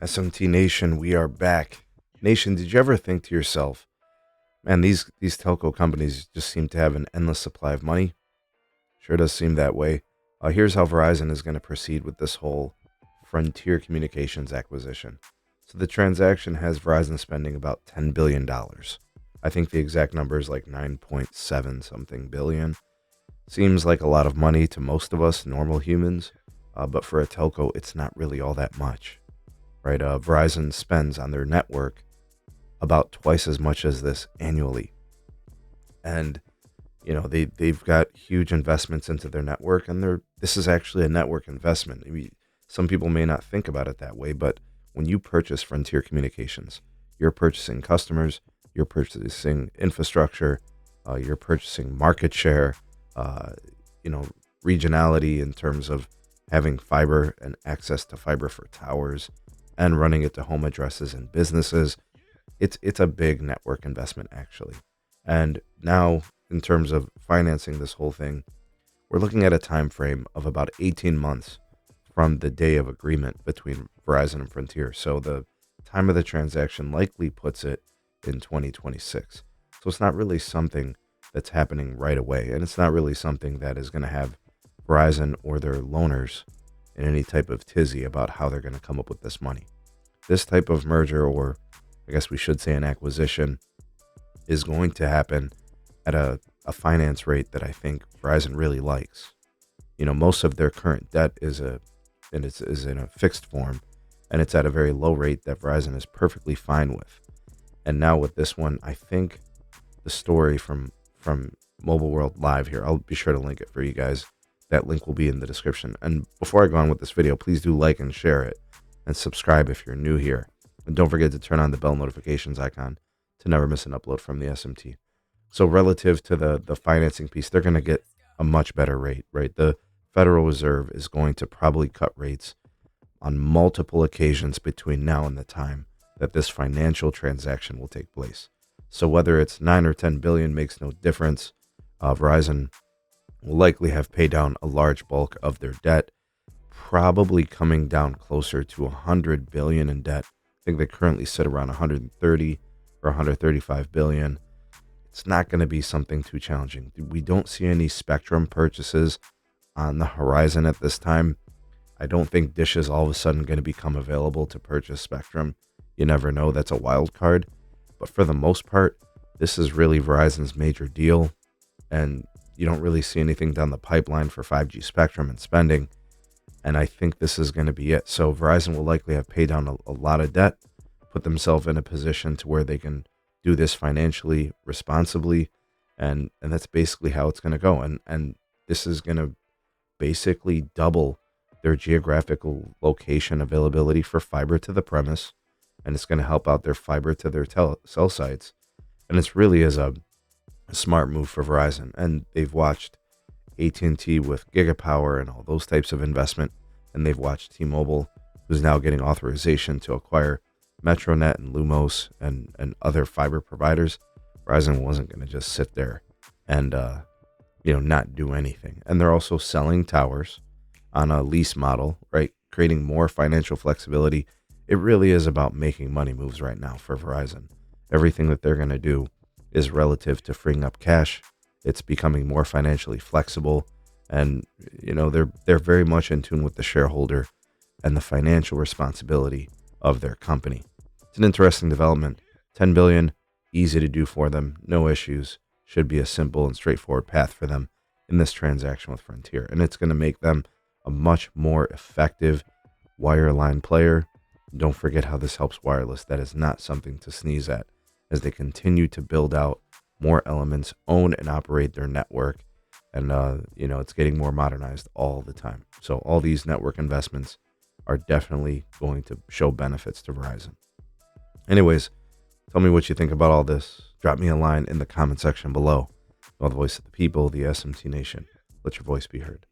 SMT Nation, we are back. Nation, did you ever think to yourself, man, these telco companies just seem to have an endless supply of money? Sure does seem that way. Here's how Verizon is going to proceed with this whole Frontier Communications acquisition. So the transaction has Verizon spending about $10 billion. I think the exact number is like 9.7 something billion. Seems like a lot of money to most of us normal humans, but for a telco, it's not really all that much. Right? Verizon spends on their network about twice as much as this annually. And, they've got huge investments into their network, and this is actually a network investment. I mean, some people may not think about it that way, but when you purchase Frontier Communications, you're purchasing customers, you're purchasing infrastructure, you're purchasing market share, regionality in terms of having fiber and access to fiber for towers and running it to home addresses and businesses. It's a big network investment, actually. And now, in terms of financing this whole thing, we're looking at a time frame of about 18 months from the day of agreement between Verizon and Frontier. So the time of the transaction likely puts it in 2026. So it's not really something that's happening right away. And it's not really something that is going to have Verizon or their loaners in any type of tizzy about how they're going to come up with this money. This type of merger, or I guess we should say an acquisition, is going to happen at a finance rate that I think Verizon really likes. Most of their current debt is in a fixed form, and it's at a very low rate that Verizon is perfectly fine with. And now with this one, I think the story from Mobile World Live here, I'll be sure to link it for you guys. That link will be in the description. And before I go on with this video, please do like and share it, and subscribe if you're new here. And don't forget to turn on the bell notifications icon to never miss an upload from the SMT. So relative to the financing piece, they're going to get a much better rate, right? The Federal Reserve is going to probably cut rates on multiple occasions between now and the time that this financial transaction will take place. So whether it's 9 or 10 billion makes no difference. Verizon will likely have paid down a large bulk of their debt, probably coming down closer to 100 billion in debt. I think they currently sit around 130 or 135 billion. It's not going to be something too challenging. We don't see any spectrum purchases on the horizon at this time. I don't think Dish is all of a sudden going to become available to purchase spectrum. You never know. That's a wild card. But for the most part, this is really Verizon's major deal. And you don't really see anything down the pipeline for 5G spectrum and spending. And I think this is going to be it. So Verizon will likely have paid down a lot of debt, put themselves in a position to where they can do this financially responsibly. And that's basically how it's going to go. And this is going to basically double their geographical location availability for fiber to the premise. And it's going to help out their fiber to their cell sites. And it's really is a smart move for Verizon. And they've watched AT&T with Gigapower and all those types of investment. And they've watched T-Mobile, who's now getting authorization to acquire Metronet and Lumos and other fiber providers. Verizon wasn't going to just sit there and not do anything. And they're also selling towers on a lease model, right? Creating more financial flexibility. It really is about making money moves right now for Verizon. Everything that they're going to do is relative to freeing up cash. It's becoming more financially flexible, and they're very much in tune with the shareholder and the financial responsibility of their company. It's an interesting development. 10 billion, easy to do for them, no issues. Should be a simple and straightforward path for them in this transaction with Frontier, and it's going to make them a much more effective wireline player. Don't forget how this helps wireless. That is not something to sneeze at as they continue to build out more elements, own and operate their network. And, it's getting more modernized all the time. So all these network investments are definitely going to show benefits to Verizon. Anyways, tell me what you think about all this. Drop me a line in the comment section below. All the voice of the people, the SMT Nation. Let your voice be heard.